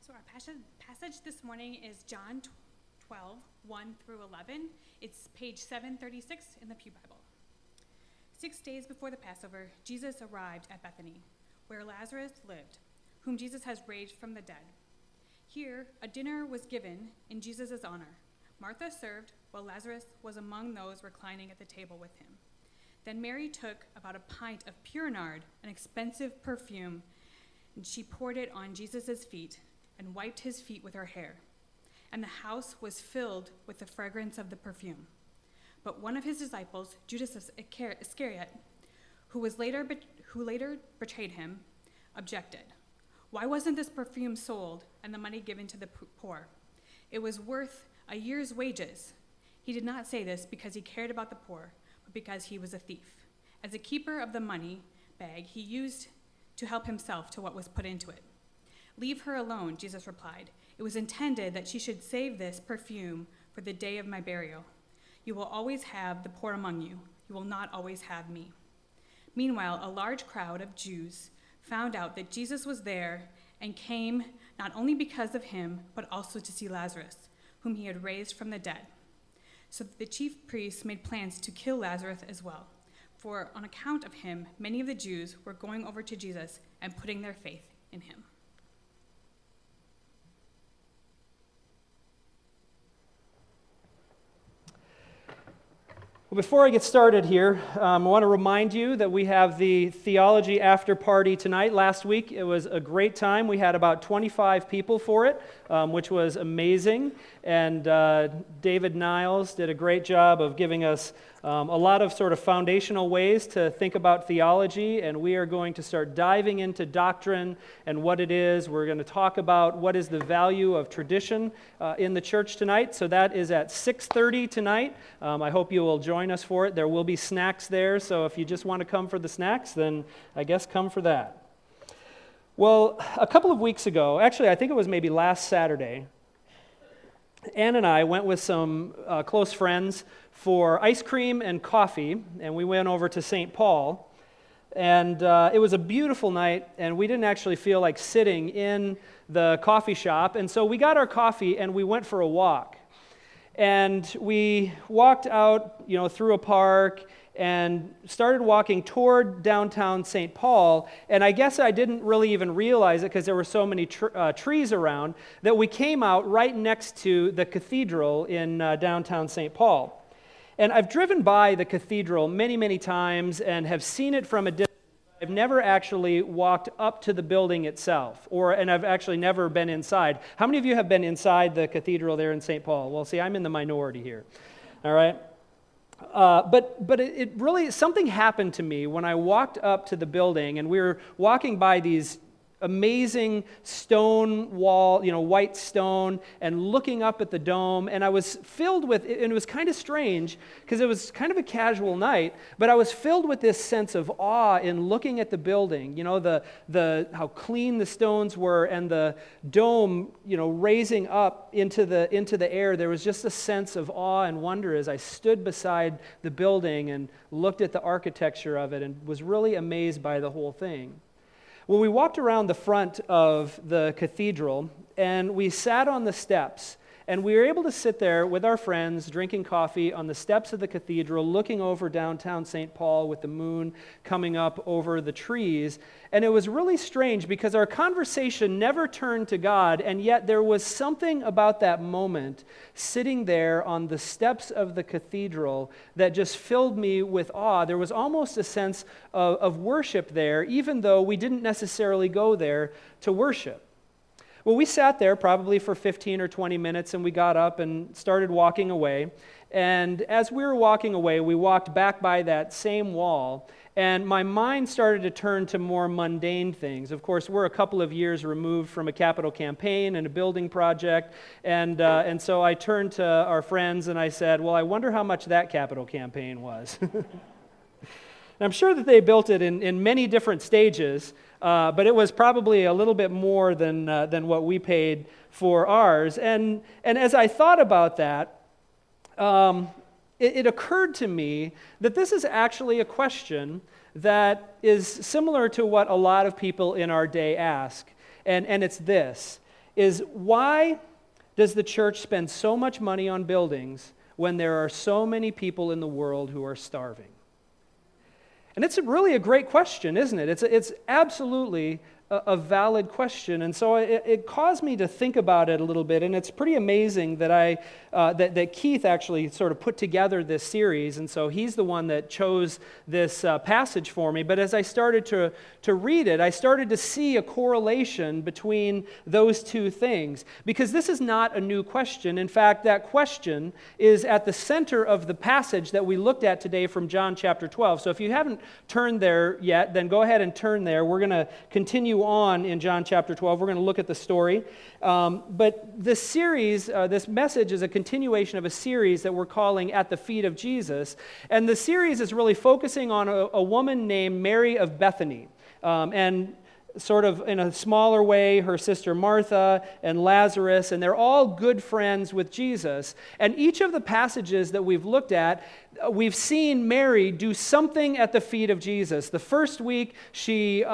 So our passage this morning is John 12, 1 through 11. It's page 736 in the Pew Bible. 6 days before the Passover, Jesus arrived at Bethany, where Lazarus lived, whom Jesus has raised from the dead. Here, a dinner was given in Jesus' honor. Martha served, while Lazarus was among those reclining at the table with him. Then Mary took about a pint of pure nard, an expensive perfume, and she poured it on Jesus' feet and wiped his feet with her hair. And the house was filled with the fragrance of the perfume. But one of his disciples, Judas Iscariot, who later betrayed him, objected. Why wasn't this perfume sold and the money given to the poor? It was worth a year's wages. He did not say this because he cared about the poor, but because he was a thief. As a keeper of the money bag, he used to help himself to what was put into it. Leave her alone, Jesus replied. It was intended that she should save this perfume for the day of my burial. You will always have the poor among you. You will not always have me. Meanwhile, a large crowd of Jews found out that Jesus was there and came not only because of him, but also to see Lazarus, whom he had raised from the dead. So the chief priests made plans to kill Lazarus as well, for on account of him, many of the Jews were going over to Jesus and putting their faith in him. Well, before I get started here, I want to remind you that we have the theology after party tonight. Last week, it was a great time. We had about 25 people for it, which was amazing. And David Niles did a great job of giving us a lot of sort of foundational ways to think about theology, and we are going to start diving into doctrine and what it is. We're going to talk about what is the value of tradition in the church tonight. So that is at 6:30 tonight. I hope you will join us for it. There will be snacks there, so if you just want to come for the snacks, then I guess come for that. Well, a couple of weeks ago, actually I think it was maybe last Saturday, Ann and I went with some close friends for ice cream and coffee, and we went over to St. Paul. And it was a beautiful night, and we didn't actually feel like sitting in the coffee shop. And so we got our coffee, and we went for a walk. And we walked out, through a park and started walking toward downtown St. Paul. And I guess I didn't really even realize it because there were so many trees around that we came out right next to the cathedral in downtown St. Paul. And I've driven by the cathedral many, many times and have seen it from a distance. I've never actually walked up to the building itself, and I've actually never been inside. How many of you have been inside the cathedral there in St. Paul? Well, see, I'm in the minority here, all right? But it really, something happened to me when I walked up to the building, and we were walking by these amazing stone wall, white stone, and looking up at the dome, and I was filled with, and it was kind of strange, because it was kind of a casual night, but I was filled with this sense of awe in looking at the building, the how clean the stones were, and the dome, raising up into the air. There was just a sense of awe and wonder as I stood beside the building and looked at the architecture of it, and was really amazed by the whole thing. Well, we walked around the front of the cathedral, and we sat on the steps, and we were able to sit there with our friends, drinking coffee on the steps of the cathedral, looking over downtown St. Paul with the moon coming up over the trees. And it was really strange because our conversation never turned to God, and yet there was something about that moment sitting there on the steps of the cathedral that just filled me with awe. There was almost a sense of worship there, even though we didn't necessarily go there to worship. Well, we sat there probably for 15 or 20 minutes, and we got up and started walking away. And as we were walking away, we walked back by that same wall, and my mind started to turn to more mundane things. Of course, we're a couple of years removed from a capital campaign and a building project, and so I turned to our friends and I said, well, I wonder how much that capital campaign was. I'm sure that they built it in many different stages, but it was probably a little bit more than what we paid for ours. And as I thought about that, it occurred to me that this is actually a question that is similar to what a lot of people in our day ask, and it's this. is why does the church spend so much money on buildings when there are so many people in the world who are starving? And it's really a great question, isn't it? It's absolutely a valid question, and so it caused me to think about it a little bit, and it's pretty amazing that that Keith actually sort of put together this series, and so he's the one that chose this passage for me. But as I started to read it, I started to see a correlation between those two things, because this is not a new question. In fact, that question is at the center of the passage that we looked at today from John chapter 12. So if you haven't turned there yet, then go ahead and turn there. We're going to continue on in John chapter 12. We're going to look at the story. But this series, this message is a continuation of a series that we're calling At the Feet of Jesus. And the series is really focusing on a woman named Mary of Bethany. And sort of in a smaller way, her sister Martha and Lazarus, and they're all good friends with Jesus. And each of the passages that we've looked at, we've seen Mary do something at the feet of Jesus. The first week, she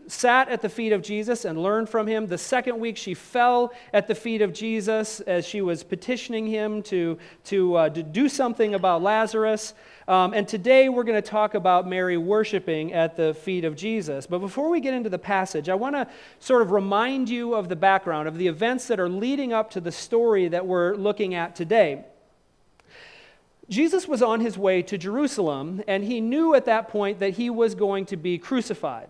sat at the feet of Jesus and learned from him. The second week, she fell at the feet of Jesus as she was petitioning him to do something about Lazarus. And today, we're going to talk about Mary worshiping at the feet of Jesus. But before we get into the passage, I want to sort of remind you of the background, of the events that are leading up to the story that we're looking at today. Jesus was on his way to Jerusalem, and he knew at that point that he was going to be crucified.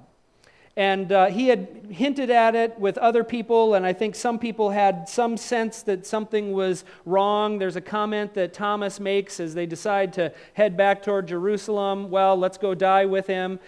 And he had hinted at it with other people, and I think some people had some sense that something was wrong. There's a comment that Thomas makes as they decide to head back toward Jerusalem. Well, let's go die with him.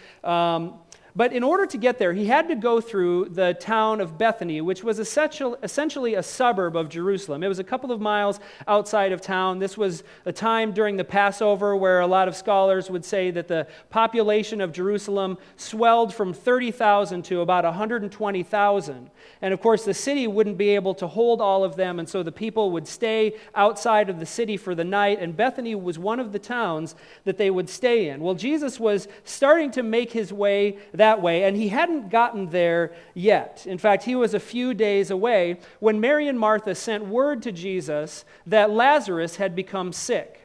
But in order to get there, he had to go through the town of Bethany, which was essentially a suburb of Jerusalem. It was a couple of miles outside of town. This was a time during the Passover where a lot of scholars would say that the population of Jerusalem swelled from 30,000 to about 120,000. And of course, the city wouldn't be able to hold all of them, and so the people would stay outside of the city for the night, and Bethany was one of the towns that they would stay in. Well, Jesus was starting to make his way that way, and he hadn't gotten there yet. In fact, he was a few days away when Mary and Martha sent word to Jesus that Lazarus had become sick.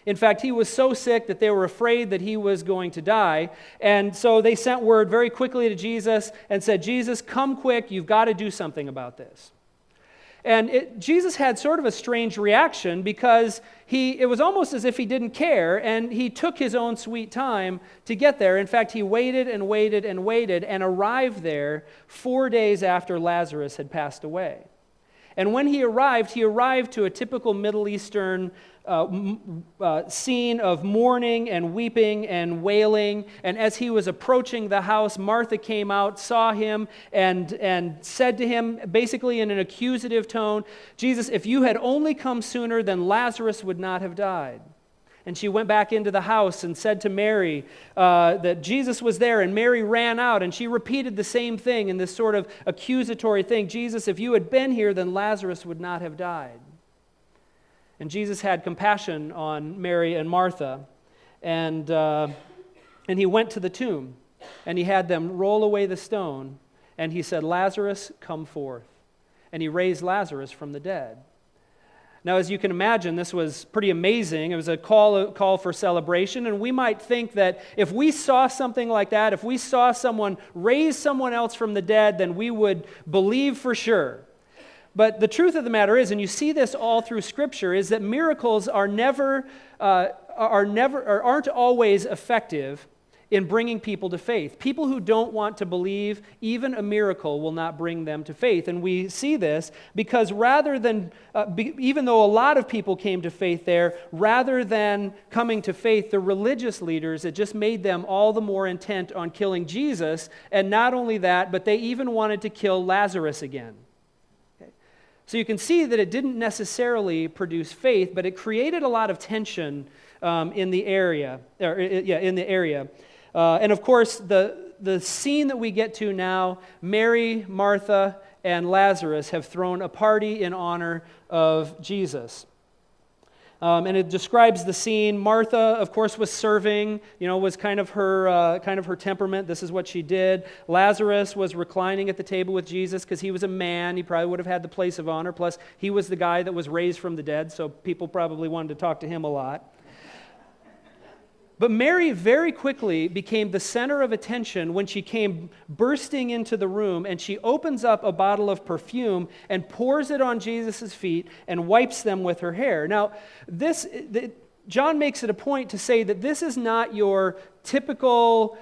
In fact, he was so sick that they were afraid that he was going to die, and so they sent word very quickly to Jesus and said, "Jesus, come quick, you've got to do something about this." And Jesus had sort of a strange reaction because it was almost as if he didn't care, and he took his own sweet time to get there. In fact, he waited and waited and waited and arrived there 4 days after Lazarus had passed away. And when he arrived to a typical Middle Eastern scene of mourning and weeping and wailing. And as he was approaching the house, Martha came out, saw him, and said to him, basically in an accusative tone, "Jesus, if you had only come sooner, then Lazarus would not have died." And she went back into the house and said to Mary that Jesus was there, and Mary ran out, and she repeated the same thing in this sort of accusatory thing. "Jesus, if you had been here, then Lazarus would not have died." And Jesus had compassion on Mary and Martha, and he went to the tomb, and he had them roll away the stone, and he said, "Lazarus, come forth." And he raised Lazarus from the dead. Now, as you can imagine, this was pretty amazing. It was a call for celebration, and we might think that if we saw something like that, if we saw someone raise someone else from the dead, then we would believe for sure. But the truth of the matter is, and you see this all through Scripture, is that miracles aren't always effective in bringing people to faith. People who don't want to believe, even a miracle will not bring them to faith. And we see this because rather than, even though a lot of people came to faith there, rather than coming to faith, the religious leaders, it just made them all the more intent on killing Jesus. And not only that, but they even wanted to kill Lazarus again. So you can see that it didn't necessarily produce faith, but it created a lot of tension in the area. And of course, the scene that we get to now, Mary, Martha, and Lazarus have thrown a party in honor of Jesus. And it describes the scene. Martha, of course, was serving, was kind of her temperament. This is what she did. Lazarus was reclining at the table with Jesus because he was a man. He probably would have had the place of honor. Plus, he was the guy that was raised from the dead, so people probably wanted to talk to him a lot. But Mary very quickly became the center of attention when she came bursting into the room, and she opens up a bottle of perfume and pours it on Jesus' feet and wipes them with her hair. Now, John makes it a point to say that this is not your typical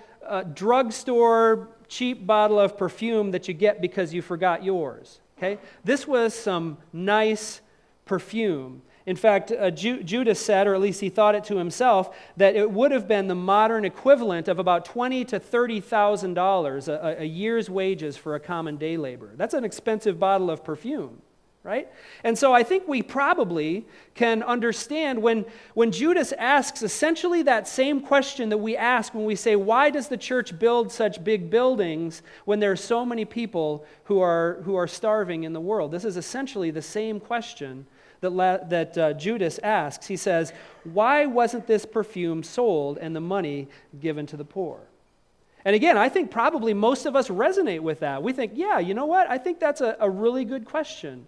drugstore cheap bottle of perfume that you get because you forgot yours. Okay? This was some nice perfume. In fact, Judas said, or at least he thought it to himself, that it would have been the modern equivalent of about $20,000 to $30,000 a year's wages for a common day laborer. That's an expensive bottle of perfume, right? And so I think we probably can understand when Judas asks essentially that same question that we ask when we say, why does the church build such big buildings when there are so many people who are starving in the world? This is essentially the same question that Judas asks. He says, why wasn't this perfume sold and the money given to the poor? And again, I think probably most of us resonate with that. We think, yeah, you know what? I think that's a really good question.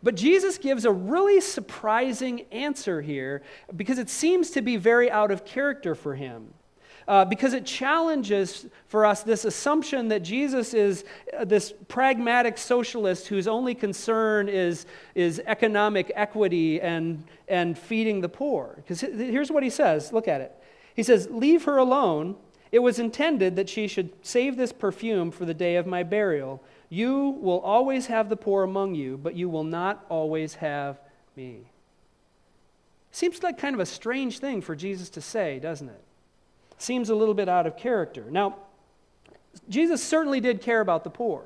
But Jesus gives a really surprising answer here because it seems to be very out of character for him. Because it challenges for us this assumption that Jesus is this pragmatic socialist whose only concern is economic equity and feeding the poor. Because here's what he says. Look at it. He says, leave her alone. It was intended that she should save this perfume for the day of my burial. You will always have the poor among you, but you will not always have me. Seems like kind of a strange thing for Jesus to say, doesn't it? Seems a little bit out of character. Now, Jesus certainly did care about the poor.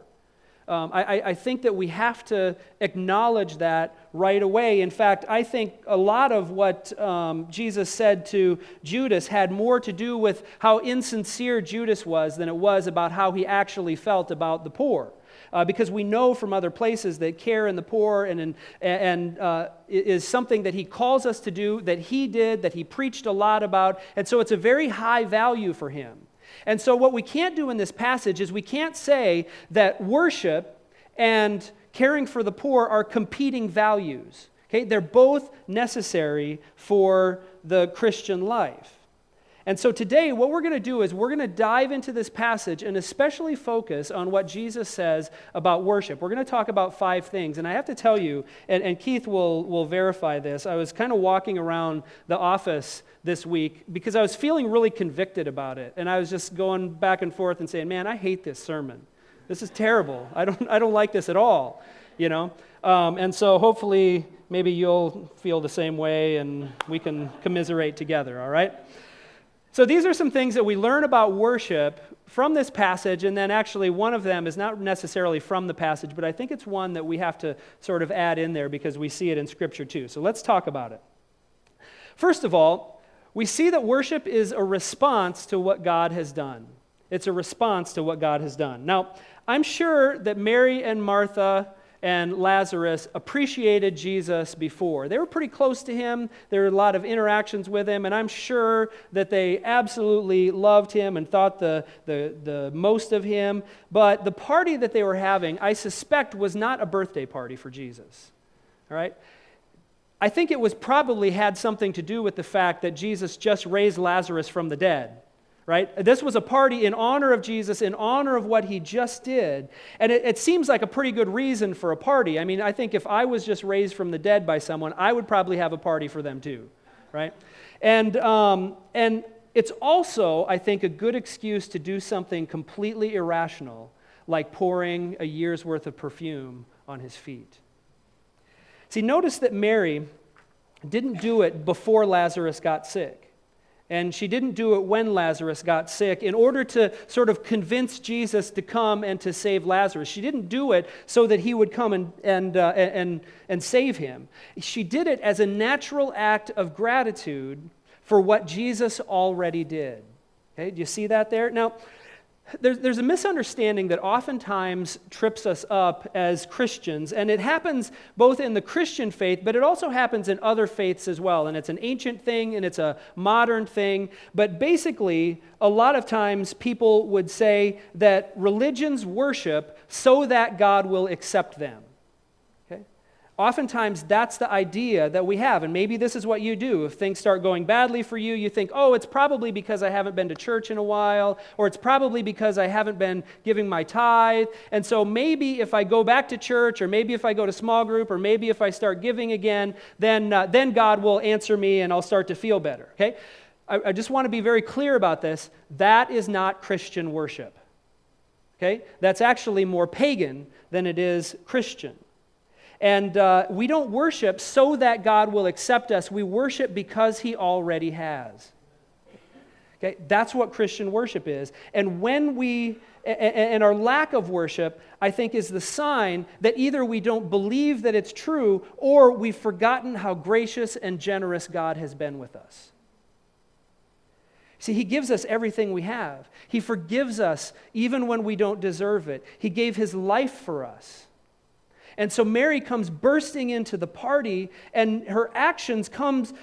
I think that we have to acknowledge that right away. In fact, I think a lot of what Jesus said to Judas had more to do with how insincere Judas was than it was about how he actually felt about the poor. Because we know from other places that care in the poor is something that he calls us to do, that he did, that he preached a lot about, and so it's a very high value for him. And so what we can't do in this passage is we can't say that worship and caring for the poor are competing values. Okay? They're both necessary for the Christian life. And so today, what we're going to do is we're going to dive into this passage and especially focus on what Jesus says about worship. We're going to talk about 5 things. And I have to tell you, and Keith will verify this, I was kind of walking around the office this week because I was feeling really convicted about it. And I was just going back and forth and saying, man, I hate this sermon. This is terrible. I don't like this at all, And so hopefully maybe you'll feel the same way and we can commiserate together, all right? So these are some things that we learn about worship from this passage, and then actually one of them is not necessarily from the passage, but I think it's one that we have to sort of add in there because we see it in Scripture too. So let's talk about it. First of all, we see that worship is a response to what God has done. It's a response to what God has done. Now, I'm sure that Mary and Martha and Lazarus appreciated Jesus before. They were pretty close to him. There were a lot of interactions with him, and I'm sure that they absolutely loved him and thought the most of him. But the party that they were having, I suspect, was not a birthday party for Jesus. All right? I think it was probably had something to do with the fact that Jesus just raised Lazarus from the dead. Right? This was a party in honor of Jesus, in honor of what he just did. And it seems like a pretty good reason for a party. I mean, I think if I was just raised from the dead by someone, I would probably have a party for them too. Right? And it's also, I think, a good excuse to do something completely irrational, like pouring a year's worth of perfume on his feet. See, notice that Mary didn't do it before Lazarus got sick. And she didn't do it when Lazarus got sick in order to sort of convince Jesus to come and to save Lazarus. She didn't do it so that he would come and save him. She did it as a natural act of gratitude for what Jesus already did. Okay, do you see that there? Now, There's a misunderstanding that oftentimes trips us up as Christians, and it happens both in the Christian faith, but it also happens in other faiths as well. And it's an ancient thing, and it's a modern thing. But basically, a lot of times people would say that religions worship so that God will accept them. Oftentimes, that's the idea that we have, and maybe this is what you do. If things start going badly for you, you think, oh, it's probably because I haven't been to church in a while, or it's probably because I haven't been giving my tithe, and so maybe if I go back to church, or maybe if I go to small group, or maybe if I start giving again, then God will answer me and I'll start to feel better, okay? I just want to be very clear about this. That is not Christian worship, okay? That's actually more pagan than it is Christian. And we don't worship so that God will accept us. We worship because He already has. Okay, that's what Christian worship is. And and our lack of worship, I think, is the sign that either we don't believe that it's true, or we've forgotten how gracious and generous God has been with us. See, He gives us everything we have. He forgives us even when we don't deserve it. He gave His life for us. And so Mary comes bursting into the party, and her actions comes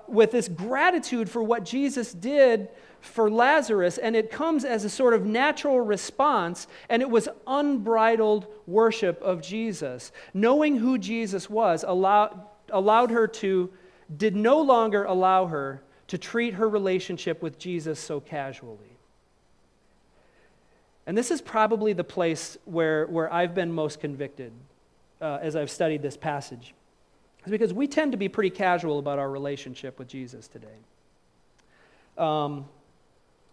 with this gratitude for what Jesus did for Lazarus, and it comes as a sort of natural response, and it was unbridled worship of Jesus. Knowing who Jesus was did no longer allow her to treat her relationship with Jesus so casually. And this is probably the place where I've been most convicted as I've studied this passage. It's because we tend to be pretty casual about our relationship with Jesus today. And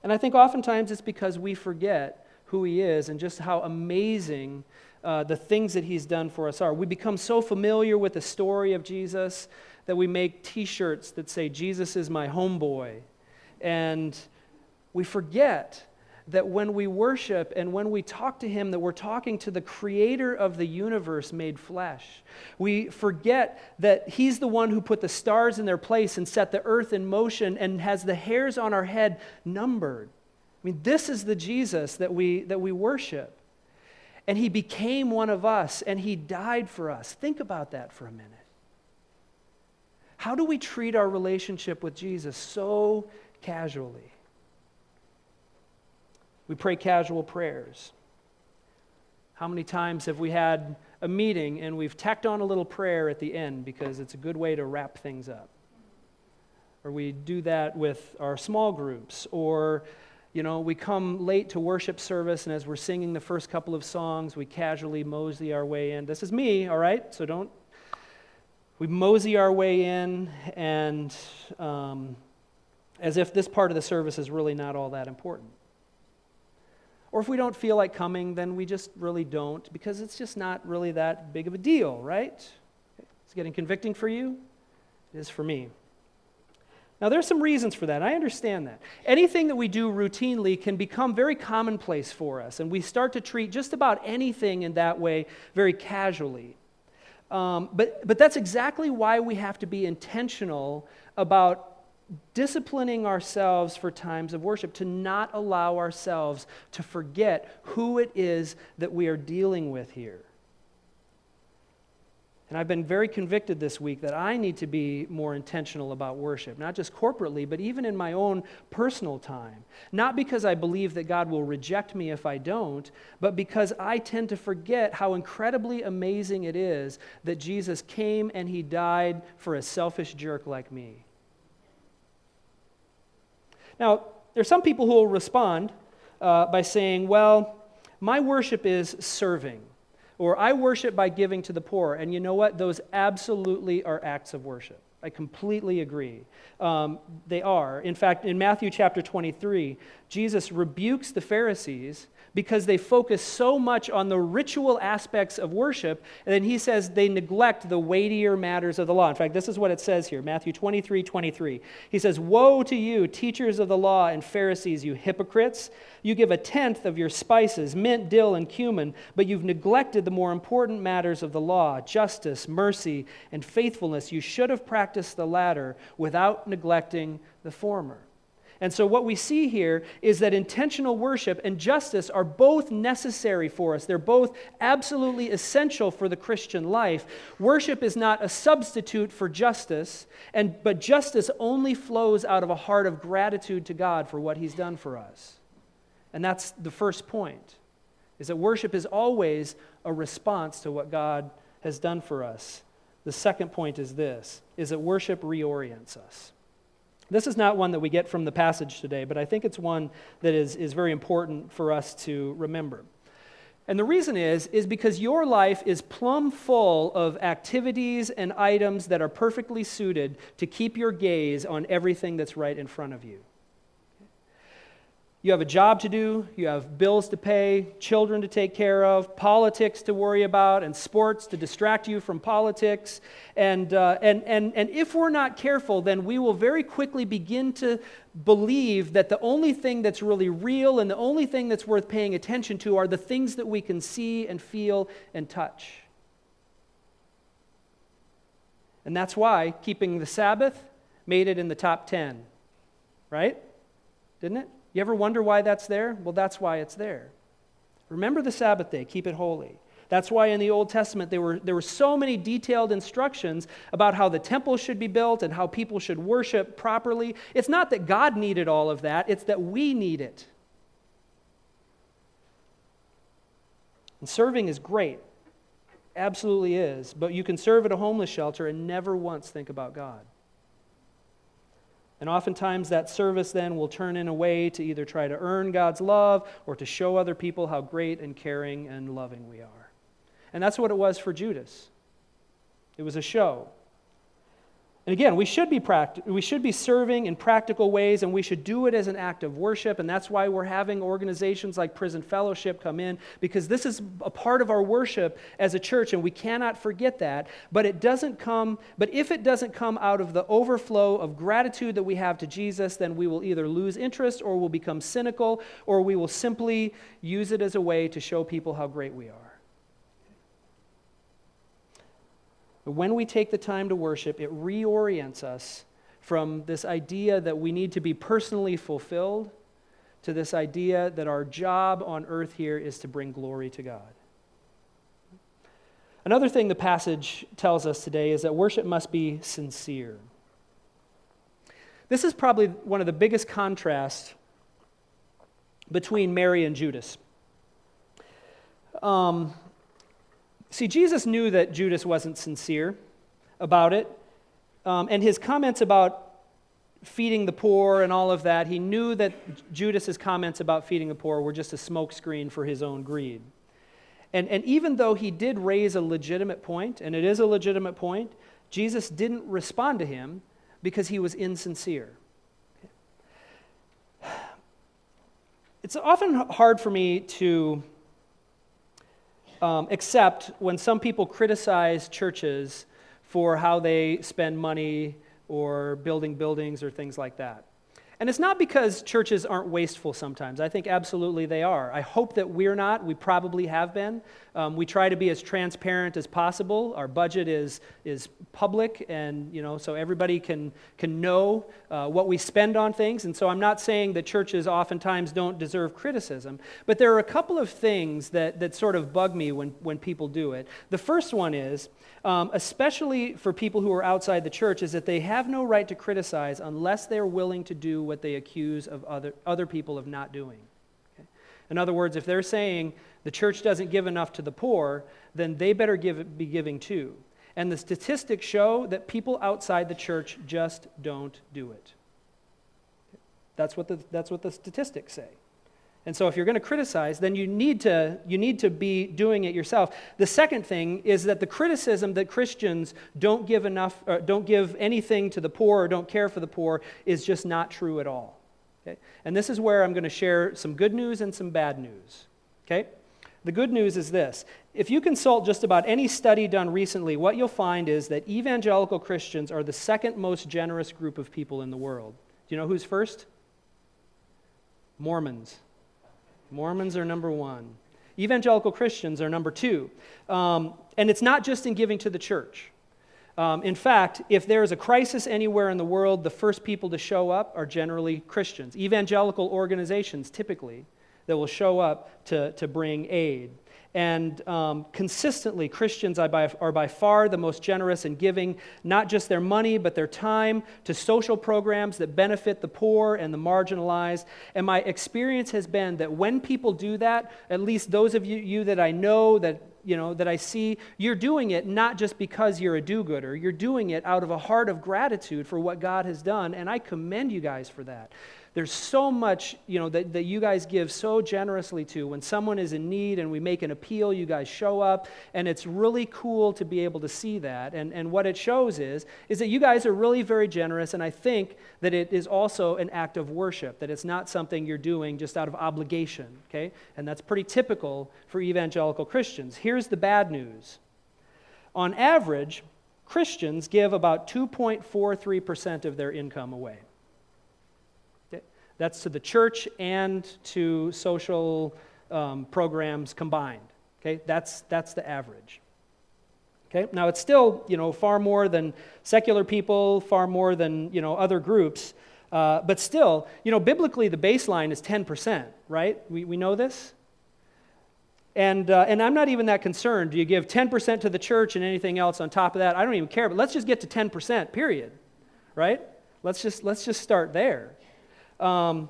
I think oftentimes it's because we forget who He is and just how amazing the things that He's done for us are. We become so familiar with the story of Jesus that we make t-shirts that say, "Jesus is my homeboy." And we forget that when we worship and when we talk to Him, that we're talking to the Creator of the universe made flesh. We forget that He's the one who put the stars in their place and set the earth in motion and has the hairs on our head numbered. I mean, this is the Jesus that we worship. And He became one of us, and He died for us. Think about that for a minute. How do we treat our relationship with Jesus so casually? We pray casual prayers. How many times have we had a meeting and we've tacked on a little prayer at the end because it's a good way to wrap things up? Or we do that with our small groups, or we come late to worship service, and as we're singing the first couple of songs, we casually mosey our way in. This is me, all right? So we mosey our way in, and as if this part of the service is really not all that important. Or if we don't feel like coming, then we just really don't, because it's just not really that big of a deal, right? It's getting convicting for you? It is for me. Now, there's some reasons for that. I understand that. Anything that we do routinely can become very commonplace for us, and we start to treat just about anything in that way very casually. But that's exactly why we have to be intentional about disciplining ourselves for times of worship, to not allow ourselves to forget who it is that we are dealing with here. And I've been very convicted this week that I need to be more intentional about worship, not just corporately, but even in my own personal time. Not because I believe that God will reject me if I don't, but because I tend to forget how incredibly amazing it is that Jesus came and He died for a selfish jerk like me. Now, there's some people who will respond by saying, well, my worship is serving, or I worship by giving to the poor. And you know what? Those absolutely are acts of worship. I completely agree. They are. In fact, in Matthew chapter 23, Jesus rebukes the Pharisees because they focus so much on the ritual aspects of worship, and then He says they neglect the weightier matters of the law. In fact, this is what it says here, Matthew 23:23. He says, "Woe to you, teachers of the law and Pharisees, you hypocrites! You give 1/10 of your spices, mint, dill, and cumin, but you've neglected the more important matters of the law, justice, mercy, and faithfulness. You should have practiced the latter without neglecting the former." And so what we see here is that intentional worship and justice are both necessary for us. They're both absolutely essential for the Christian life. Worship is not a substitute for justice, but justice only flows out of a heart of gratitude to God for what he's done for us. And that's the first point, is that worship is always a response to what God has done for us. The second point is this, is that worship reorients us. This is not one that we get from the passage today, but I think it's one that is very important for us to remember. And the reason is because your life is plumb full of activities and items that are perfectly suited to keep your gaze on everything that's right in front of you. You have a job to do, you have bills to pay, children to take care of, politics to worry about, and sports to distract you from politics. And if we're not careful, then we will very quickly begin to believe that the only thing that's really real and the only thing that's worth paying attention to are the things that we can see and feel and touch. And that's why keeping the Sabbath made it in the top 10, right? Didn't it? You ever wonder why that's there? Well, that's why it's there. Remember the Sabbath day, keep it holy. That's why in the Old Testament there were so many detailed instructions about how the temple should be built and how people should worship properly. It's not that God needed all of that, it's that we need it. And serving is great. Absolutely is. But you can serve at a homeless shelter and never once think about God. And oftentimes that service then will turn in a way to either try to earn God's love or to show other people how great and caring and loving we are. And that's what it was for Judas. It was a show. And again, we should be serving in practical ways, and we should do it as an act of worship, and that's why we're having organizations like Prison Fellowship come in, because this is a part of our worship as a church, and we cannot forget that. But if it doesn't come out of the overflow of gratitude that we have to Jesus, then we will either lose interest or we'll become cynical, or we will simply use it as a way to show people how great we are. But when we take the time to worship, it reorients us from this idea that we need to be personally fulfilled to this idea that our job on earth here is to bring glory to God. Another thing the passage tells us today is that worship must be sincere. This is probably one of the biggest contrasts between Mary and Judas. See, Jesus knew that Judas wasn't sincere about it, and his comments about feeding the poor and all of that, he knew that Judas's comments about feeding the poor were just a smokescreen for his own greed. And even though he did raise a legitimate point, and it is a legitimate point, Jesus didn't respond to him because he was insincere. It's often hard for me to except when some people criticize churches for how they spend money or building buildings or things like that. And it's not because churches aren't wasteful sometimes. I think absolutely they are. I hope that we're not. We probably have been. We try to be as transparent as possible. Our budget is public, and so everybody can know what we spend on things. And so I'm not saying that churches oftentimes don't deserve criticism, but there are a couple of things that sort of bug me when people do it. The first one is, especially for people who are outside the church, is that they have no right to criticize unless they're willing to do what they accuse of other people of not doing. Okay? In other words, if they're saying the church doesn't give enough to the poor, then they better be giving too. And the statistics show that people outside the church just don't do it. That's what the statistics say. And so if you're going to criticize, then you need to be doing it yourself. The second thing is that the criticism that Christians don't give anything to the poor or don't care for the poor is just not true at all. Okay? And this is where I'm going to share some good news and some bad news. Okay? The good news is this. If you consult just about any study done recently, what you'll find is that evangelical Christians are the second most generous group of people in the world. Do you know who's first? Mormons. Mormons are number one. Evangelical Christians are number two. And it's not just in giving to the church. In fact, if there is a crisis anywhere in the world, the first people to show up are generally Christians, evangelical organizations typically, that will show up to bring aid. And consistently, Christians are by far the most generous in giving not just their money, but their time to social programs that benefit the poor and the marginalized. And my experience has been that when people do that, at least those of you that I know, that I see, you're doing it not just because you're a do-gooder. You're doing it out of a heart of gratitude for what God has done, and I commend you guys for that. There's so much, that you guys give so generously to. When someone is in need and we make an appeal, you guys show up, and it's really cool to be able to see that. And what it shows is that you guys are really very generous, and I think that it is also an act of worship, that it's not something you're doing just out of obligation, okay? And that's pretty typical for evangelical Christians. Here's the bad news. On average, Christians give about 2.43% of their income away. That's to the church and to social programs combined. Okay, that's the average. Okay, now it's still far more than secular people, far more than other groups, but still biblically the baseline is 10%. Right? We know this. And I'm not even that concerned. Do you give 10% to the church and anything else on top of that? I don't even care. But let's just get to 10%. Period. Right? Let's just start there. So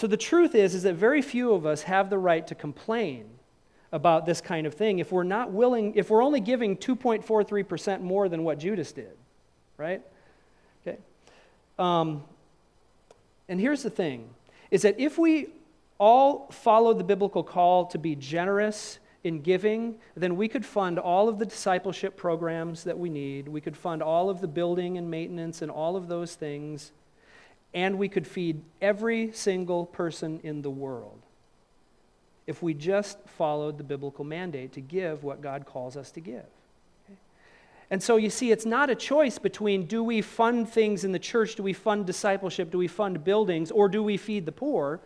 the truth is that very few of us have the right to complain about this kind of thing if we're only giving 2.43% more than what Judas did, right? Okay. And here's the thing, is that if we all follow the biblical call to be generous in giving, then we could fund all of the discipleship programs that we need. We could fund all of the building and maintenance and all of those things. And we could feed every single person in the world if we just followed the biblical mandate to give what God calls us to give. Okay? And so you see, it's not a choice between do we fund things in the church, do we fund discipleship, do we fund buildings, or do we feed the poor?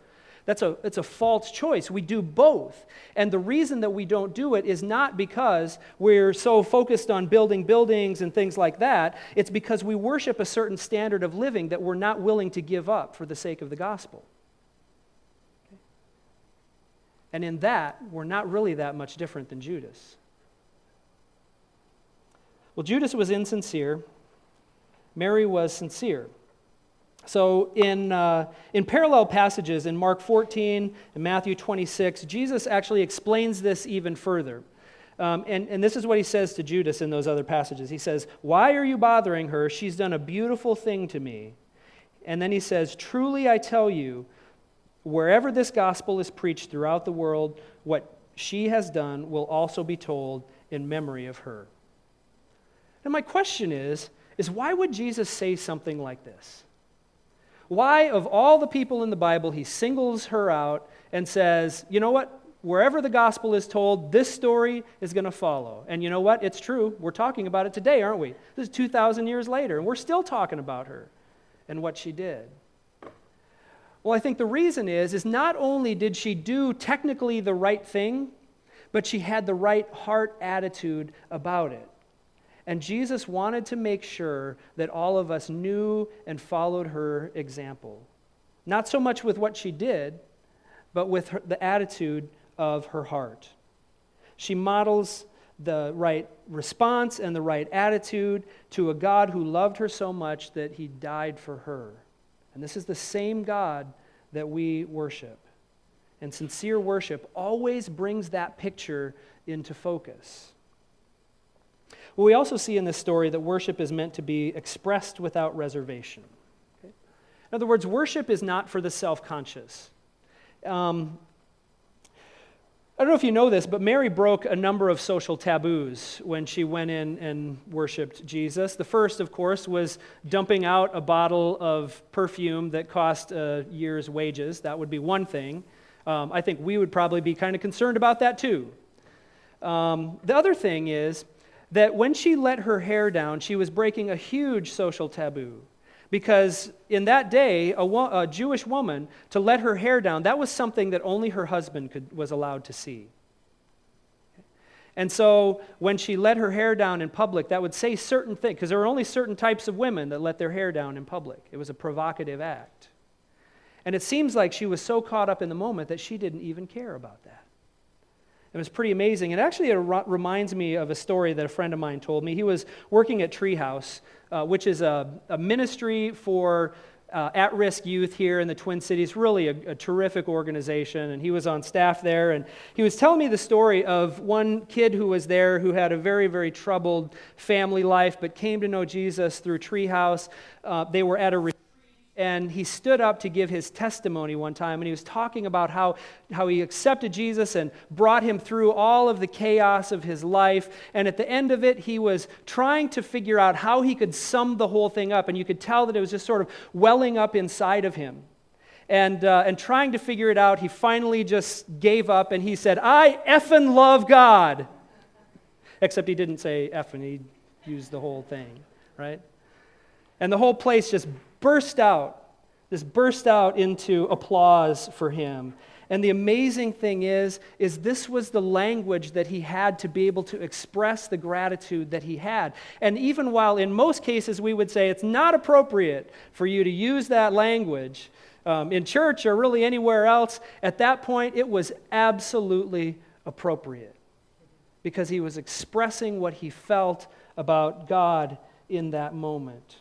It's a false choice. We do both. And the reason that we don't do it is not because we're so focused on building buildings and things like that. It's because we worship a certain standard of living that we're not willing to give up for the sake of the gospel. Okay? And in that, we're not really that much different than Judas. Well, Judas was insincere. Mary was sincere. So in parallel passages in Mark 14 and Matthew 26, Jesus actually explains this even further. And this is what he says to Judas in those other passages. He says, "Why are you bothering her? She's done a beautiful thing to me." And then he says, "Truly I tell you, wherever this gospel is preached throughout the world, what she has done will also be told in memory of her." And my question is why would Jesus say something like this? Why, of all the people in the Bible, he singles her out and says, you know what? Wherever the gospel is told, this story is going to follow. And you know what? It's true. We're talking about it today, aren't we? This is 2,000 years later, and we're still talking about her and what she did. Well, I think the reason is not only did she do technically the right thing, but she had the right heart attitude about it. And Jesus wanted to make sure that all of us knew and followed her example. Not so much with what she did, but with the attitude of her heart. She models the right response and the right attitude to a God who loved her so much that he died for her. And this is the same God that we worship. And sincere worship always brings that picture into focus. Well, we also see in this story that worship is meant to be expressed without reservation. Okay? In other words, worship is not for the self-conscious. I don't know if you know this, but Mary broke a number of social taboos when she went in and worshiped Jesus. The first, of course, was dumping out a bottle of perfume that cost a year's wages. That would be one thing. I think we would probably be kind of concerned about that too. The other thing is that when she let her hair down, she was breaking a huge social taboo. Because in that day, a Jewish woman, to let her hair down, that was something that only her husband was allowed to see. And so when she let her hair down in public, that would say certain things, because there were only certain types of women that let their hair down in public. It was a provocative act. And it seems like she was so caught up in the moment that she didn't even care about that. It was pretty amazing. And actually, it reminds me of a story that a friend of mine told me. He was working at Treehouse, which is a ministry for at-risk youth here in the Twin Cities, really a terrific organization, and he was on staff there, and he was telling me the story of one kid who was there who had a very, very troubled family life, but came to know Jesus through Treehouse. They were at a retreat, and he stood up to give his testimony one time, and he was talking about how he accepted Jesus and brought him through all of the chaos of his life, and at the end of it, he was trying to figure out how he could sum the whole thing up, and you could tell that it was just sort of welling up inside of him. And trying to figure it out, he finally just gave up, and he said, "I effing love God." Except he didn't say effing, he used the whole thing, right? And the whole place just burst out into applause for him. And the amazing thing is this was the language that he had to be able to express the gratitude that he had. And even while in most cases we would say it's not appropriate for you to use that language in church or really anywhere else, at that point it was absolutely appropriate because he was expressing what he felt about God in that moment.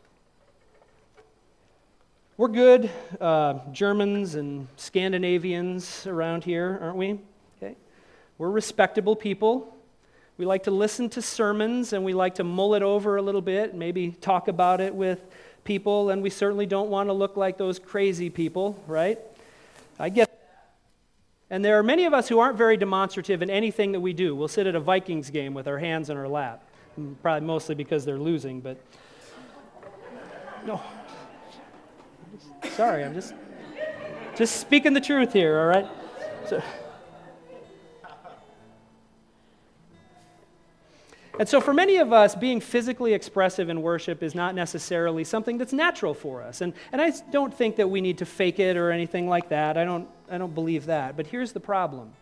We're good Germans and Scandinavians around here, aren't we? Okay. We're respectable people. We like to listen to sermons, and we like to mull it over a little bit, maybe talk about it with people, and we certainly don't want to look like those crazy people, right? I get that. And there are many of us who aren't very demonstrative in anything that we do. We'll sit at a Vikings game with our hands in our lap, probably mostly because they're losing, but no. Sorry, I'm just speaking the truth here, all right? So for many of us, being physically expressive in worship is not necessarily something that's natural for us. And I don't think that we need to fake it or anything like that. I don't believe that. But here's the problem.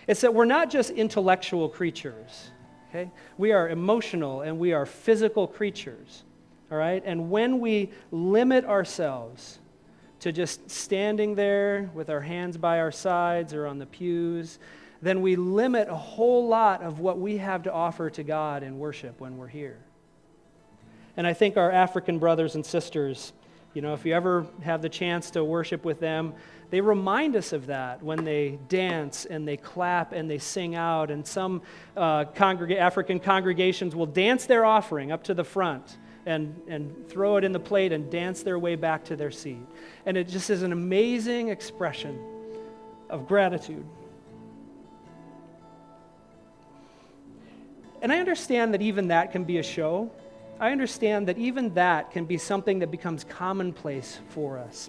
It's that we're not just intellectual creatures, okay? We are emotional and we are physical creatures, all right? And when we limit ourselves to just standing there with our hands by our sides or on the pews, then we limit a whole lot of what we have to offer to God in worship when we're here. And I think our African brothers and sisters, if you ever have the chance to worship with them, they remind us of that when they dance and they clap and they sing out. And some African congregations will dance their offering up to the front and throw it in the plate and dance their way back to their seat. And it just is an amazing expression of gratitude. And I understand that even that can be a show. I understand that even that can be something that becomes commonplace for us.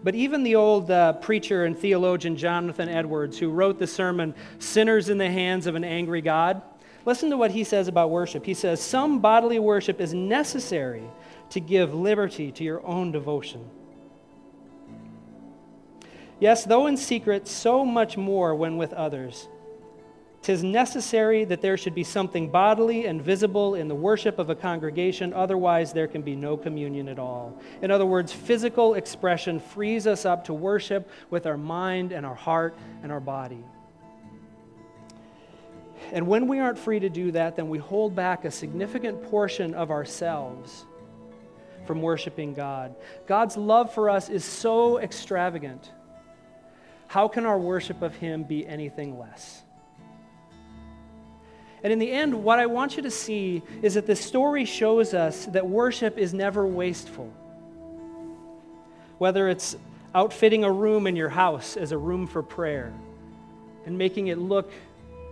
But even the old preacher and theologian Jonathan Edwards, who wrote the sermon, "Sinners in the Hands of an Angry God," listen to what he says about worship. He says, "Some bodily worship is necessary to give liberty to your own devotion. Yes, though in secret, so much more when with others. 'Tis necessary that there should be something bodily and visible in the worship of a congregation, otherwise there can be no communion at all." In other words, physical expression frees us up to worship with our mind and our heart and our body. And when we aren't free to do that, then we hold back a significant portion of ourselves from worshiping God. God's love for us is so extravagant. How can our worship of Him be anything less? And in the end, what I want you to see is that this story shows us that worship is never wasteful. Whether it's outfitting a room in your house as a room for prayer and making it look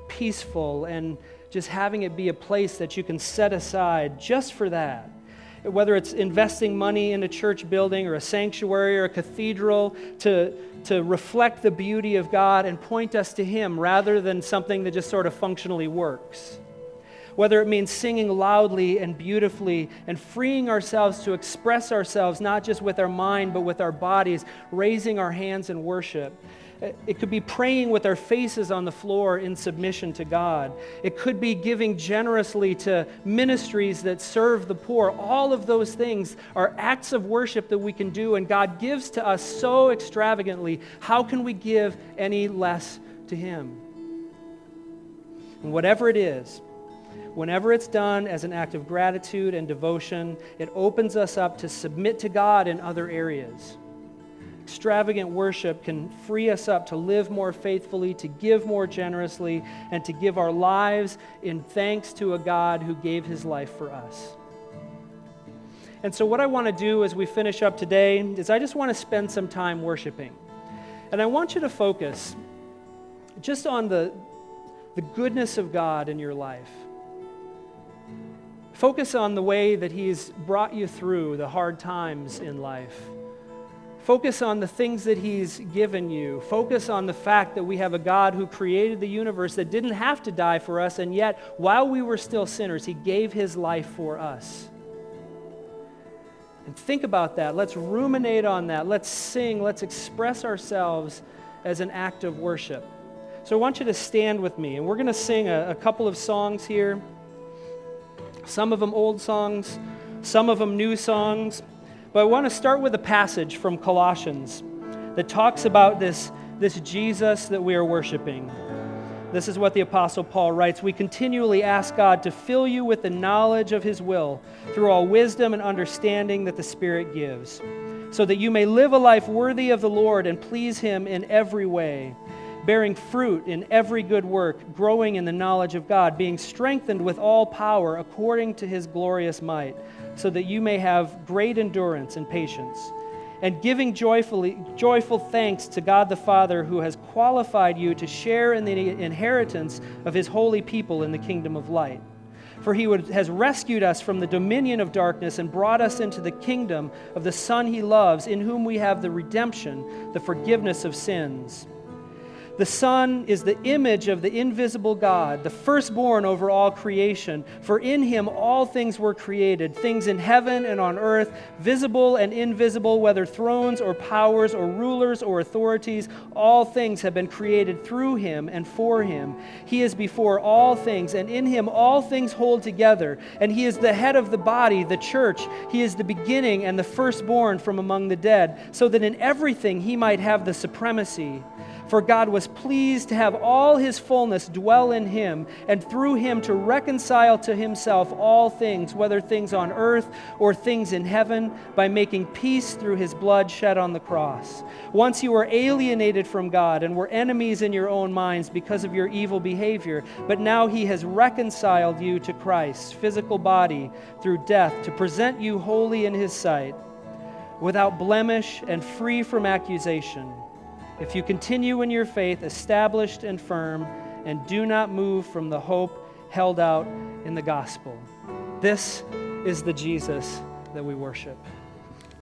peaceful and just having it be a place that you can set aside just for that. Whether it's investing money in a church building or a sanctuary or a cathedral to reflect the beauty of God and point us to Him rather than something that just sort of functionally works. Whether it means singing loudly and beautifully and freeing ourselves to express ourselves not just with our mind but with our bodies, raising our hands in worship. It could be praying with our faces on the floor in submission to God. It could be giving generously to ministries that serve the poor. All of those things are acts of worship that we can do, and God gives to us so extravagantly. How can we give any less to Him? And whatever it is, whenever it's done as an act of gratitude and devotion, it opens us up to submit to God in other areas. Extravagant worship can free us up to live more faithfully, to give more generously, and to give our lives in thanks to a God who gave His life for us. And so what I want to do as we finish up today is I just want to spend some time worshiping. And I want you to focus just on the goodness of God in your life. Focus on the way that He's brought you through the hard times in life. Focus on the things that He's given you. Focus on the fact that we have a God who created the universe that didn't have to die for us, and yet, while we were still sinners, He gave His life for us. And think about that. Let's ruminate on that. Let's sing. Let's express ourselves as an act of worship. So I want you to stand with me, and we're going to sing a couple of songs here. Some of them old songs, some of them new songs. But I want to start with a passage from Colossians that talks about this Jesus that we are worshiping. This is what the Apostle Paul writes: "We continually ask God to fill you with the knowledge of His will through all wisdom and understanding that the Spirit gives, so that you may live a life worthy of the Lord and please Him in every way, bearing fruit in every good work, growing in the knowledge of God, being strengthened with all power according to His glorious might, so that you may have great endurance and patience, and giving joyful thanks to God the Father, who has qualified you to share in the inheritance of His holy people in the kingdom of light. For He has rescued us from the dominion of darkness and brought us into the kingdom of the Son He loves, in whom we have the redemption, the forgiveness of sins. The Son is the image of the invisible God, the firstborn over all creation. For in Him all things were created, things in heaven and on earth, visible and invisible, whether thrones or powers or rulers or authorities. All things have been created through Him and for Him. He is before all things, and in Him all things hold together. And He is the head of the body, the church. He is the beginning and the firstborn from among the dead, so that in everything He might have the supremacy. For God was pleased to have all His fullness dwell in Him, and through Him to reconcile to Himself all things, whether things on earth or things in heaven, by making peace through His blood shed on the cross. Once you were alienated from God and were enemies in your own minds because of your evil behavior, but now He has reconciled you to Christ's physical body through death, to present you holy in His sight, without blemish and free from accusation. If you continue in your faith, established and firm, and do not move from the hope held out in the gospel." This is the Jesus that we worship.